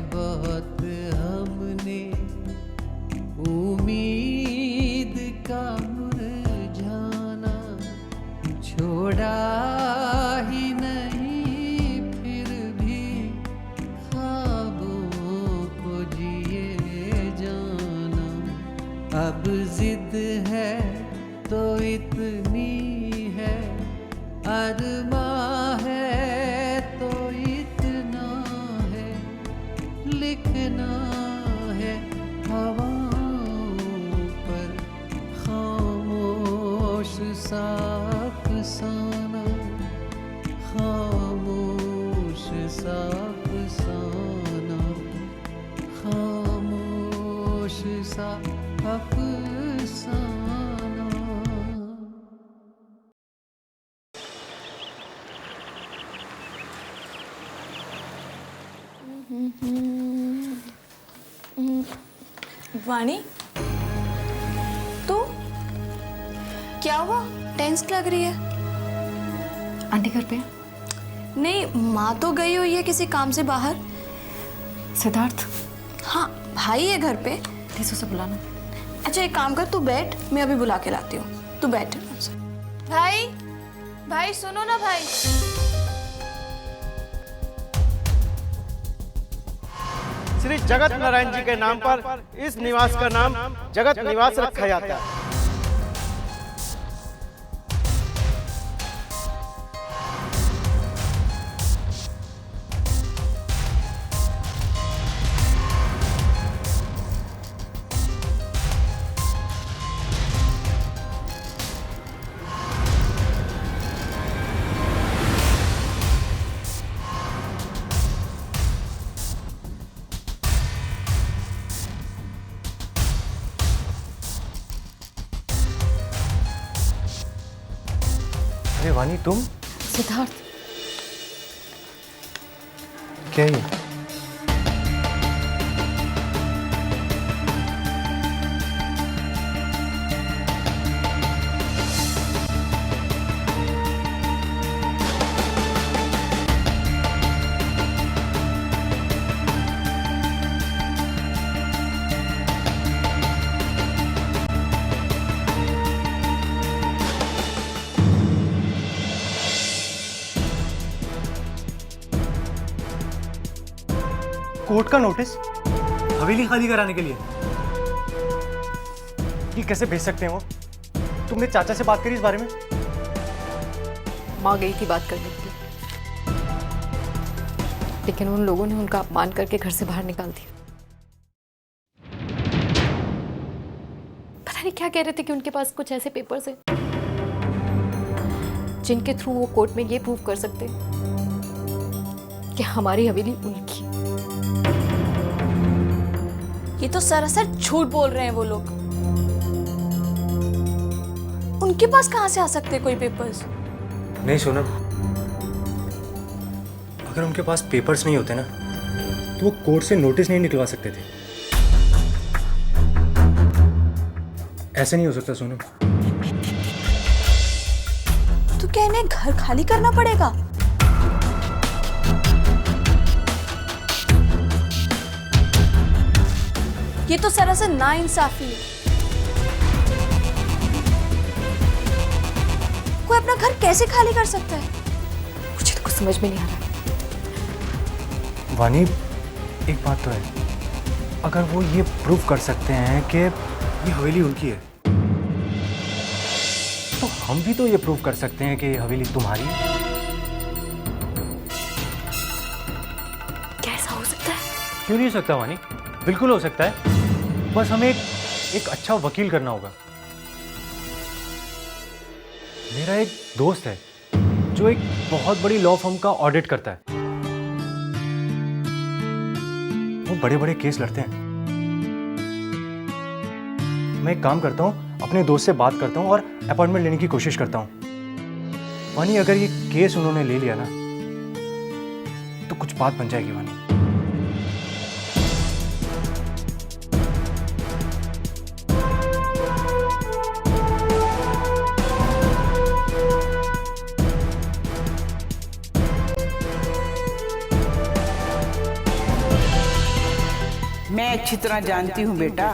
बहुत हमने उम्मीद का मुरझाना छोड़ा ही नहीं, फिर भी ख्वाबों को जिए जाना। अब जिद है तो इतनी है, अरमां है तो इतना है, लिखना है हवाओं पर खामोश सा अफसाना, खामोश सा अफसाना, खामोश सा अफसाना। वाणी, तो क्या हुआ? टेंस लग रही है। आंटी घर पे? नहीं, माँ तो गई हुई है किसी काम से बाहर। सिद्धार्थ? हाँ, भाई है घर पे। प्लीज उसे बुलाना। अच्छा एक काम कर, तू बैठ, मैं अभी बुला के लाती हूँ। तू बैठ। भाई, भाई सुनो ना भाई। श्री जगत नारायण जी के नाम पर इस निवास का नाम जगत निवास रखा जाता है। अरे वानी, तुम? सिद्धार्थ क्या ये? कोर्ट का नोटिस हवेली खाली कराने के लिए? ये कैसे भेज सकते हैं वो? तुमने चाचा से बात करी इस बारे में? माँ गई थी बात करने के लिए, लेकिन उन लोगों ने उनका अपमान करके घर से बाहर निकाल दिया। पता नहीं क्या कह रहे थे कि उनके पास कुछ ऐसे पेपर्स हैं जिनके थ्रू वो कोर्ट में ये प्रूव कर सकते कि हमारी हवेली उनकी। ये तो सरासर झूठ बोल रहे हैं वो लोग। उनके पास कहां से आ सकते हैं कोई पेपर्स? नहीं सोनम, अगर उनके पास पेपर्स नहीं होते ना तो वो कोर्ट से नोटिस नहीं निकलवा सकते थे। ऐसे नहीं हो सकता सोनम। तो क्या इन्हें घर खाली करना पड़ेगा? ये तो सरासर नाइंसाफी है। कोई अपना घर कैसे खाली कर सकता है? मुझे तो कुछ समझ में नहीं आ रहा। वानी, एक बात तो है, अगर वो ये प्रूव कर सकते हैं कि ये हवेली उनकी है, तो हम भी तो ये प्रूव कर सकते हैं कि ये हवेली तुम्हारी है। क्या ऐसा हो सकता है? क्यों नहीं हो सकता वानी? बिल्कुल हो सकता है। बस हमें एक अच्छा वकील करना होगा। मेरा एक दोस्त है जो एक बहुत बड़ी लॉ फर्म का ऑडिट करता है। वो बड़े बड़े केस लड़ते हैं। मैं एक काम करता हूँ, अपने दोस्त से बात करता हूँ और अपॉइंटमेंट लेने की कोशिश करता हूँ। वानी, अगर ये केस उन्होंने ले लिया ना तो कुछ बात बन जाएगी वानी। अच्छी तरह जानती हूँ बेटा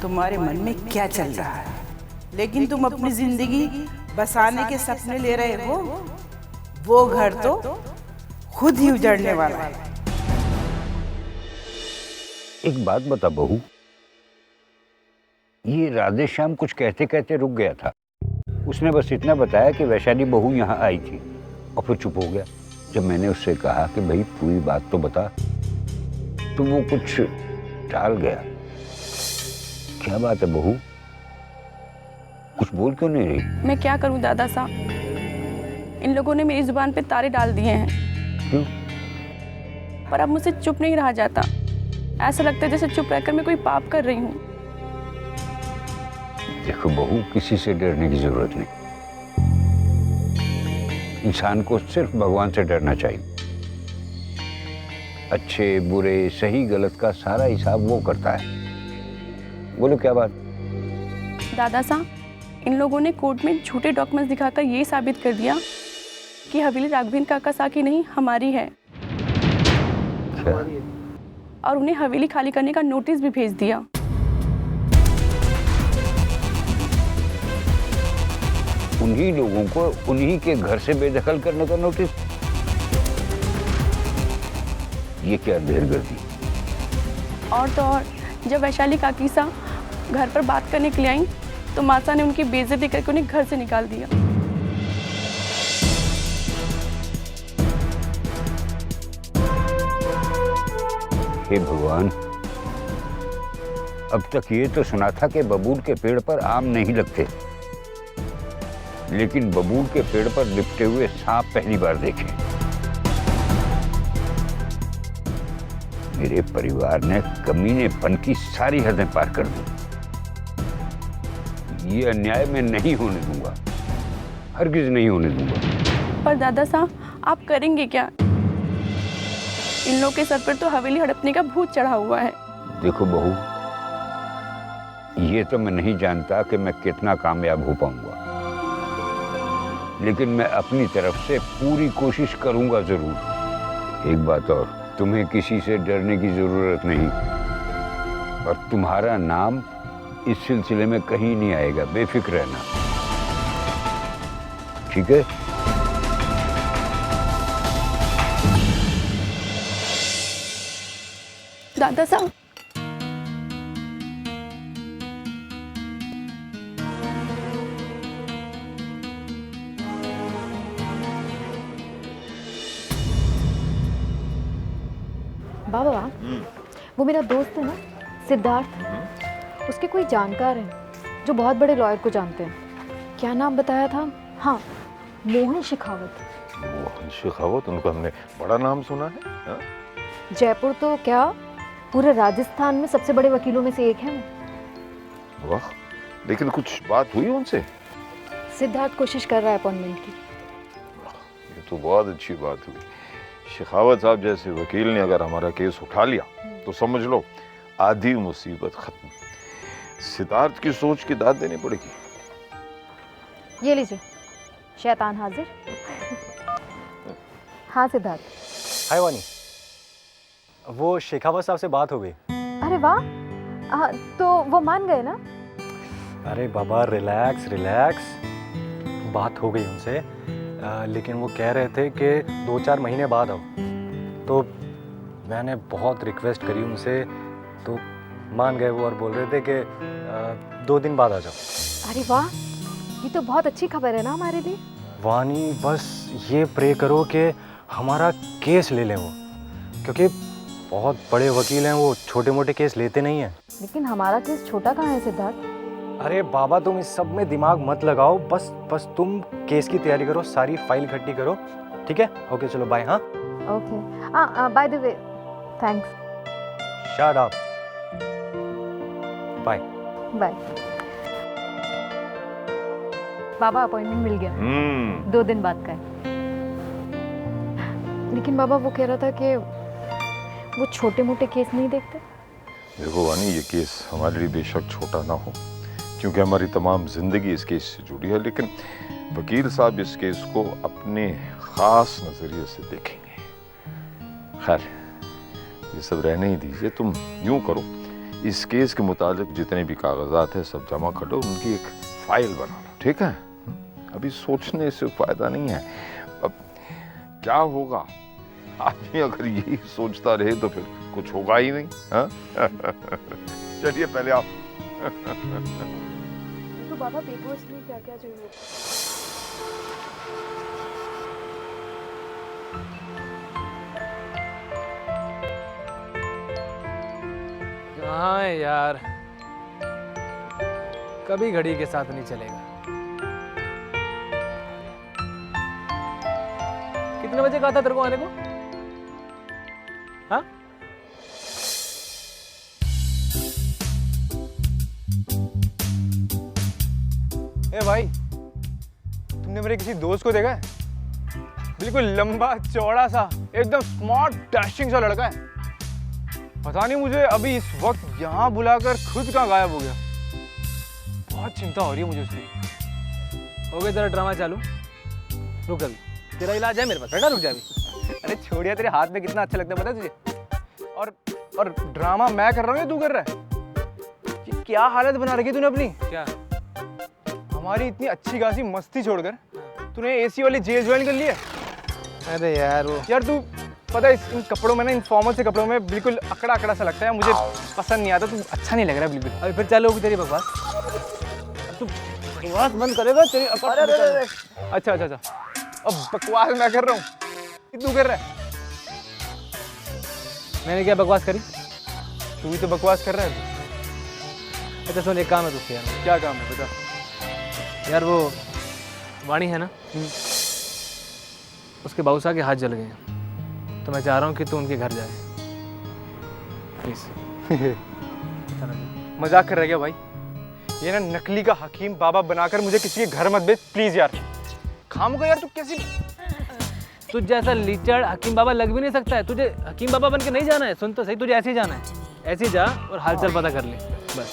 तुम्हारे मन में क्या चल रहा है, लेकिन तुम अपनी जिंदगी बसाने के सपने ले रहे हो, वो घर तो खुद ही उजड़ने वाला है। एक बात बता बहू, ये राधे श्याम कुछ कहते कहते रुक गया था। उसने बस इतना बताया कि वैशाली बहू यहाँ आई थी और फिर चुप हो गया। जब मैंने उससे कहा कि भाई पूरी बात तो बता, तो वो कुछ टाल गया। क्या बात है बहू, कुछ बोल क्यों नहीं रही? मैं क्या करूं दादा साहब, इन लोगों ने मेरी जुबान पे तारे डाल दिए हैं। क्यों? पर अब मुझसे चुप नहीं रहा जाता। ऐसा लगता है जैसे चुप रहकर मैं कोई पाप कर रही हूँ। देखो बहू, किसी से डरने की जरूरत नहीं। इंसान को सिर्फ भगवान से डरना चाहिए। अच्छे बुरे सही गलत का सारा हिसाब वो करता है। बोलो क्या बात? दादा साहब, इन लोगों ने कोर्ट में झूठे डॉक्यूमेंट्स दिखाकर ये साबित कर दिया कि हवेली राघवेंद्र काका साहब की नहीं, हमारी है। क्या? और उन्हें हवेली खाली करने का नोटिस भी भेज दिया। उन्हीं लोगों को उन्हीं के घर से बेदखल करने का नोटिस? ये क्या देरगर्दी? और तो और, जब वैशाली काकी साहब घर पर बात करने के लिए आई तो माता ने उनकी बेइज्जती करके उन्हें घर से निकाल दिया। हे भगवान, अब तक ये तो सुना था कि बबूल के पेड़ पर आम नहीं लगते, लेकिन बबूल के पेड़ पर लिपटे हुए सांप पहली बार देखे। मेरे परिवार ने कमीनेपन की सारी हदें पार कर दी। ये अन्याय मैं नहीं होने दूंगा, हरगिज नहीं होने दूंगा। पर दादा साहब, आप करेंगे क्या? इन लोगों के सर पर तो हवेली हड़पने का भूत चढ़ा हुआ है। देखो बहू, ये तो मैं नहीं जानता कि मैं कितना कामयाब हो पाऊंगा, लेकिन मैं अपनी तरफ से पूरी कोशिश करूंगा जरूर। एक बात और, तुम्हें किसी से डरने की जरूरत नहीं, और तुम्हारा नाम इस सिलसिले में कहीं नहीं आएगा, बेफिक्र रहना, ठीक है? दादा साहब, बाबा, वो मेरा दोस्त है ना सिद्धार्थ, उसके कोई जानकार हैं जो बहुत बड़े लॉयर को जानते हैं। क्या नाम बताया था? हाँ, मोहन शेखावत। मोहन शेखावत, उनका हमने बड़ा नाम सुना है। हा? जयपुर तो क्या, पूरे राजस्थान में सबसे बड़े वकीलों में से एक है वो। वाह, लेकिन कुछ बात हुई उनसे? सिद्धार्थ कोशिश कर रहा है अपॉइंटमेंट की। ये तो बहुत अच्छी बात हुई। शेखावत साहब जैसे वकील ने अगर हमारा केस उठा लिया तो समझ लो आधी मुसीबत खत्म। सिद्धार्थ की सोच की दाद देनी पड़ेगी। ये लीजिए, शैतान हाजिर। हाँ सिद्धार्थ। हाय वानी, वो शेखावत साहब से बात हो गई। अरे वाह, तो वो मान गए ना? अरे बाबा, रिलैक्स रिलैक्स, बात हो गई उनसे। लेकिन वो कह रहे थे कि 2-4 महीने बाद आओ। तो मैंने बहुत रिक्वेस्ट करी उनसे, तो मान गए वो, और बोल रहे थे कि 2 दिन बाद आ जाओ। अरे वाह, ये तो बहुत अच्छी खबर है ना हमारे लिए। वानी, बस ये प्रे करो कि हमारा केस ले लें वो, क्योंकि बहुत बड़े वकील हैं वो, छोटे मोटे केस लेते नहीं हैं। लेकिन हमारा केस छोटा कहाँ है सिद्धार्थ? अरे बाबा, तुम इस सब में दिमाग मत लगाओ, बस तुम केस की तैयारी करो, सारी फाइल इकट्ठी करो, ठीक है? ओके, चलो बाय। हाँ okay, by the way, thanks. Shut up, bye bye. बाबा, अपॉइंटमेंट मिल गया, 2 दिन बाद का है। लेकिन बाबा, वो कह रहा था कि वो छोटे मोटे केस नहीं देखते। देखो वानी, ये केस हमारे लिए बेशक छोटा ना हो, क्योंकि हमारी तमाम जिंदगी इस केस से जुड़ी है, लेकिन वकील साहब इस केस को अपने खास नजरिए से देखेंगे। खैर, ये सब रहने ही दीजिए। तुम यूं करो, इस केस के मुताबिक जितने भी कागजात है सब जमा कर दो, उनकी एक फाइल बना लो, ठीक है? अभी सोचने से फायदा नहीं है। अब क्या होगा, आदमी अगर यही सोचता रहे तो फिर कुछ होगा ही नहीं। हाँ? चलिए पहले आप। तो बाबा पेपर्स में क्या क्या चाहिए? कहाँ है यार, कभी घड़ी के साथ नहीं चलेगा। कितने बजे कहा था तेरे को आने को? हाँ? ए भाई, तुमने मेरे किसी दोस्त को देखा है? बिल्कुल लंबा चौड़ा सा, एकदम स्मार्ट डैशिंग सा लड़का है। पता नहीं मुझे अभी इस वक्त यहाँ बुलाकर खुद कहाँ गायब हो गया। बहुत चिंता हो रही है मुझे उसकी। हो गया तेरा ड्रामा चालू? रुक अभी, तेरा इलाज है मेरे पास, बेटा रुक जा अभी। अरे छोड़िया, तेरे हाथ में कितना अच्छा लगता है पता है तुझे? और ड्रामा मैं कर रहा हूँ या तू कर रहा है? ये क्या हालत बना रखी तूने अपनी? क्या? हमारी इतनी अच्छी खासी मस्ती छोड़कर तूने एसी वाली जेल ज्वाइन कर ली है। अरे यार वो यार तू पता है इन कपड़ों में ना, इन फॉर्मल से कपड़ों में बिल्कुल अकड़ा अकड़ा सा लगता है, मुझे पसंद नहीं आता। तू अच्छा नहीं लग रहा बिल्कुल। अभी फिर चालू होगी तेरी बकवास। तू बकवास बंद करेगा तेरी अकड़। अच्छा अच्छा अच्छा, अब बकवास मैं कर रहा हूँ, तू कर रहा है? मैंने क्या बकवास करी? तू भी तो बकवास कर रहा है। अच्छा सुन, एक काम है तुझसे यार। क्या काम है बता? यार वो वाणी है ना, उसके बाबू साहब के हाथ जल गए हैं, तो मैं चाह रहा हूँ कि तू उनके घर जाए प्लीज। मजाक कर रहा है क्या भाई? ये ना नकली का हकीम बाबा बनाकर मुझे किसी के घर मत भेज प्लीज यार। खाम को यार, तू कैसी? तुझ जैसा लीचड़ हकीम बाबा लग भी नहीं सकता है। तुझे हकीम बाबा बन के नहीं जाना है, सुन तो सही, तुझे ऐसे ही जाना है। ऐसे ही जा और हालचाल पता कर ले बस।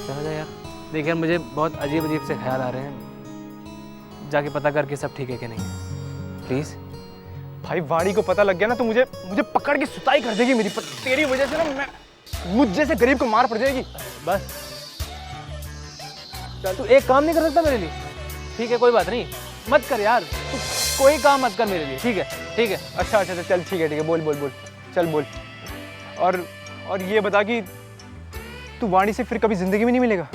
चला जा यार। देख यार, मुझे बहुत अजीब अजीब से ख्याल आ रहे हैं, जाके पता करके सब ठीक है कि नहीं है प्लीज़। भाई वाणी को पता लग गया ना तो मुझे पकड़ के सुताई कर देगी मेरी। तेरी वजह से ना मुझ जैसे गरीब को मार पड़ जाएगी। बस चल, तू एक काम नहीं कर सकता मेरे लिए? ठीक है कोई बात नहीं, मत कर यार, तू कोई काम मत कर मेरे लिए, ठीक है? ठीक है अच्छा अच्छा चल, ठीक है बोल बोल बोल, चल बोल। और ये बता कि तू वाणी से फिर कभी जिंदगी में नहीं मिलेगा?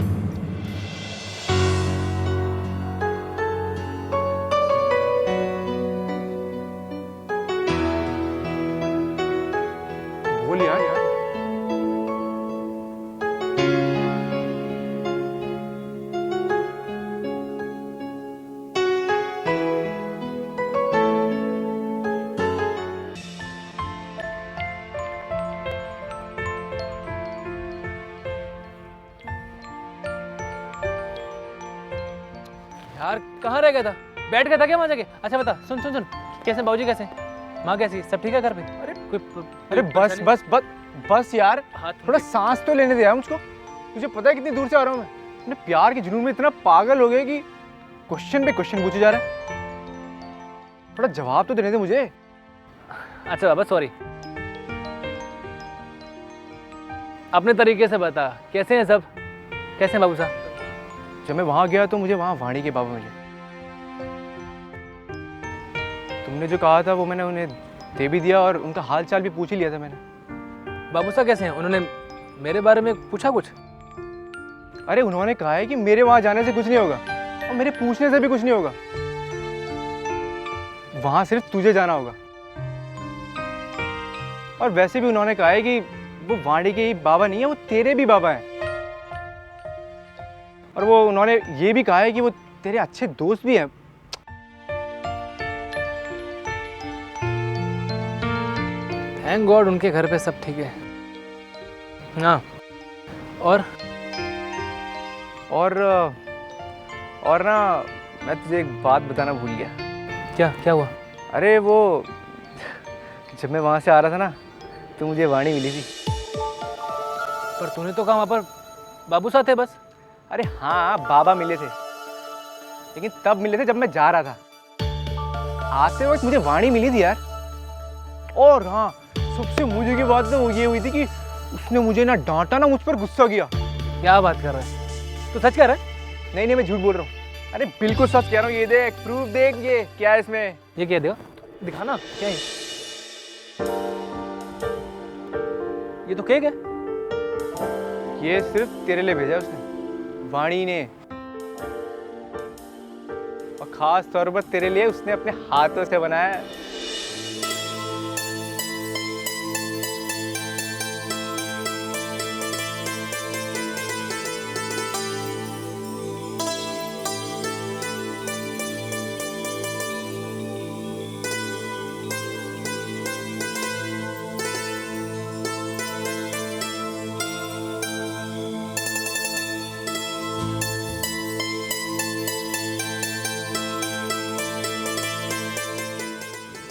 बोल यार। यार कहाँ रह गया था? बैठ गया था क्या वहाँ जाके? अच्छा बता, सुन सुन सुन, कैसे बाबूजी, कैसे माँ, कैसी, सब ठीक है घर पे? अरे बस यार, थोड़ा सांस तो लेने दे यार मुझको। तुझे पता है कितनी दूर से आ रहा हूँ मैं? अपने प्यार के जुनून में इतना पागल हो गया कि क्वेश्चन पे क्वेश्चन पूछे जा रहा है। थोड़ा जवाब तो देने दे मुझे। अच्छा बाबा सॉरी, अपने तरीके से बता, कैसे हैं सब? कैसे हैं बाबू साहब? जब मैं वहां गया तो मुझे वहां वाणी के बाबा मिले। तुमने जो कहा था वो मैंने उन्हें दे भी दिया और उनका हाल चाल भी पूछ ही लिया था मैंने। बाबू साहब कैसे हैं? उन्होंने मेरे बारे में पूछा कुछ? अरे उन्होंने कहा है कि मेरे वहां जाने से कुछ नहीं होगा और मेरे पूछने से भी कुछ नहीं होगा, वहां सिर्फ तुझे जाना होगा। और वैसे भी उन्होंने कहा है कि वो वाणी के ही बाबा नहीं है, वो तेरे भी बाबा हैं। और वो उन्होंने ये भी कहा है कि वो तेरे अच्छे दोस्त भी हैं। थैंक गॉड उनके घर पे सब ठीक है। हाँ और ना मैं तुझे एक बात बताना भूल गया। क्या हुआ? अरे वो जब मैं वहाँ से आ रहा था ना तो मुझे वाणी मिली थी। पर तूने तो कहा वहाँ पर बाबू साहब थे बस। अरे हाँ बाबा मिले थे, लेकिन तब मिले थे जब मैं जा रहा था। आते वक्त मुझे वाणी मिली थी यार। और हाँ, सबसे मुझे की बात तो ये हुई थी कि उसने मुझे ना डांटा ना मुझ पर गुस्सा किया। क्या बात कर रहा है? तू सच कह रहा है? नहीं मैं झूठ बोल रहा हूँ। अरे बिल्कुल सच कह रहा हूँ, ये देख प्रूफ देख, ये क्या है इसमें। ये क्या देखो, दिखाना क्या है? ये तो केक है। ये सिर्फ तेरे लिए भेजा उसने, वाणी ने, और खास तौर पर तेरे लिए उसने अपने हाथों से बनाया है।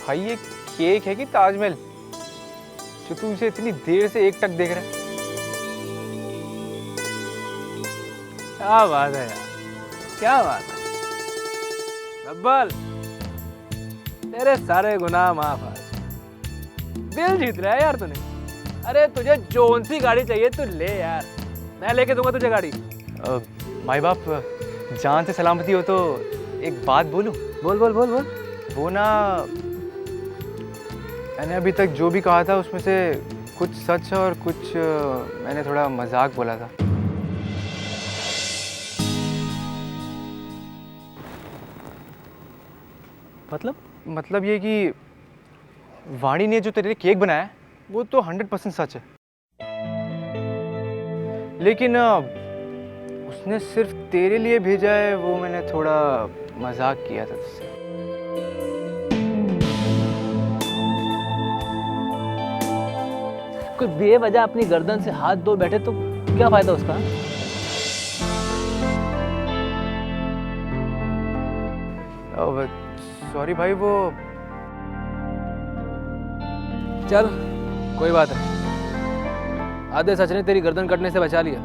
भाई ये केक है कि ताजमहल जो तू इसे इतनी देर से एक टक देख रहा है? क्या बात है यार, क्या बात है रब्बाल, तेरे सारे गुनाह माफ आज। दिल जीत रहा है यार तूने। अरे तुझे जोन सी गाड़ी चाहिए तू ले यार, मैं लेके दूंगा तुझे गाड़ी। माई बाप जान से सलामती हो तो एक बात बोलूं? बोल बोल बोल बोल। वो ना, मैंने अभी तक जो भी कहा था उसमें से कुछ सच है और कुछ मैंने थोड़ा मजाक बोला था। मतलब ये कि वाणी ने जो तेरे लिए केक बनाया है वो तो 100% सच है, लेकिन उसने सिर्फ तेरे लिए भेजा है, वो मैंने थोड़ा मजाक किया था तुझसे। कोई बेवजह अपनी गर्दन से हाथ धो बैठे तो क्या फायदा उसका? सॉरी भाई, वो चल कोई बात नहीं, आधे सच ने तेरी गर्दन कटने से बचा लिया।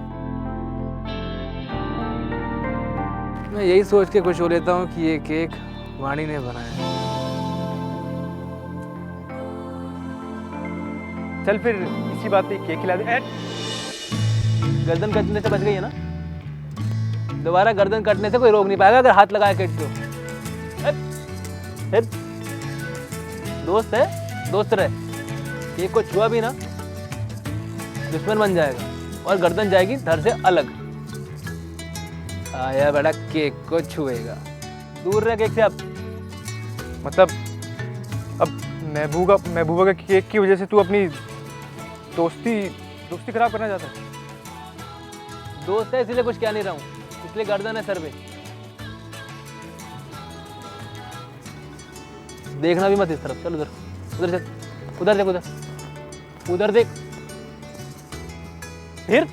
मैं यही सोच के खुश हो लेता हूँ कि ये केक वाणी ने बनाया है। चल फिर इसी बात पे केक खिला दे। गर्दन कटने से बच गई है ना, दोबारा गर्दन कटने से कोई रोक नहीं पाएगा अगर हाथ लगाए केक को। दोस्त है, दोस्त रहे, केक को छुआ भी ना दुश्मन बन जाएगा और गर्दन जाएगी धड़ से अलग। आया बड़ा केक को छुएगा, दूर रह केक से। अब मतलब अब महबूबा के केक की वजह से तू अपनी दोस्ती खराब करना चाहता है? दोस्त है इसलिए कुछ कह नहीं रहा हूँ, इसलिए गर्दन है सर पे। देखना भी मत इस तरफ, चल उधर, उधर चल, उधर देख, उधर देख, फिर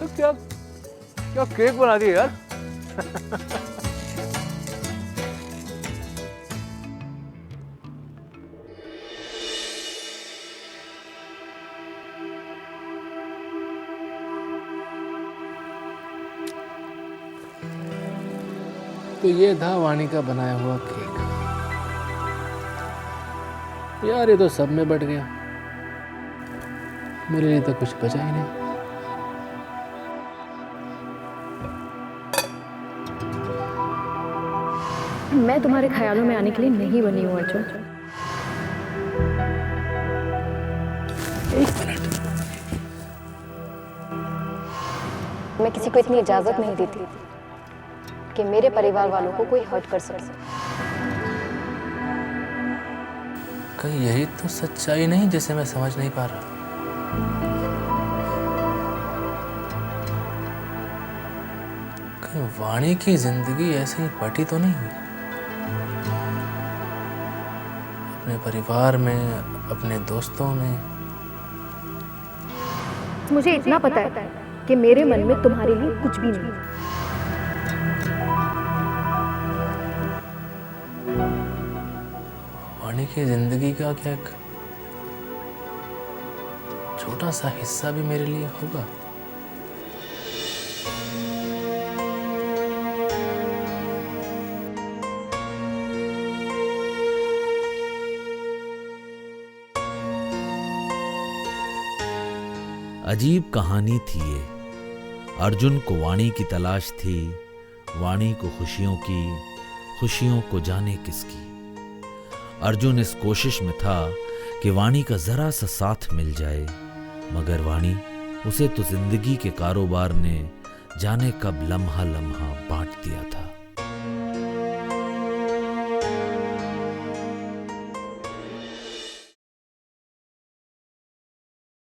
तो क्या क्या केक बना दिया यार। तो ये था वाणी का बनाया हुआ केक। यार ये तो सब में बट गया, मेरे लिए तो कुछ बचा ही नहीं। मैं तुम्हारे ख्यालों में आने के लिए नहीं बनी हूँ अर्जुन। एक मिनट, मैं किसी को इतनी इजाजत नहीं देती कि मेरे परिवार वालों को कोई हर्ट कर सके। कहीं यही तो सच्चाई नहीं जिसे मैं समझ नहीं पा रहा। कहीं वाणी की जिंदगी ऐसे ही पटी तो नहीं हुई? अपने परिवार में, अपने दोस्तों में। मुझे इतना पता है कि मेरे मन में तुम्हारे लिए कुछ भी नहीं। वाणी की जिंदगी का क्या एक छोटा सा हिस्सा भी मेरे लिए होगा? अजीब कहानी थी ये। अर्जुन को वाणी की तलाश थी, वाणी को खुशियों की, खुशियों को जाने किसकी। अर्जुन इस कोशिश में था कि वाणी का जरा सा साथ मिल जाए, मगर वाणी उसे तो जिंदगी के कारोबार ने जाने कब लम्हा लम्हा बांट दिया था।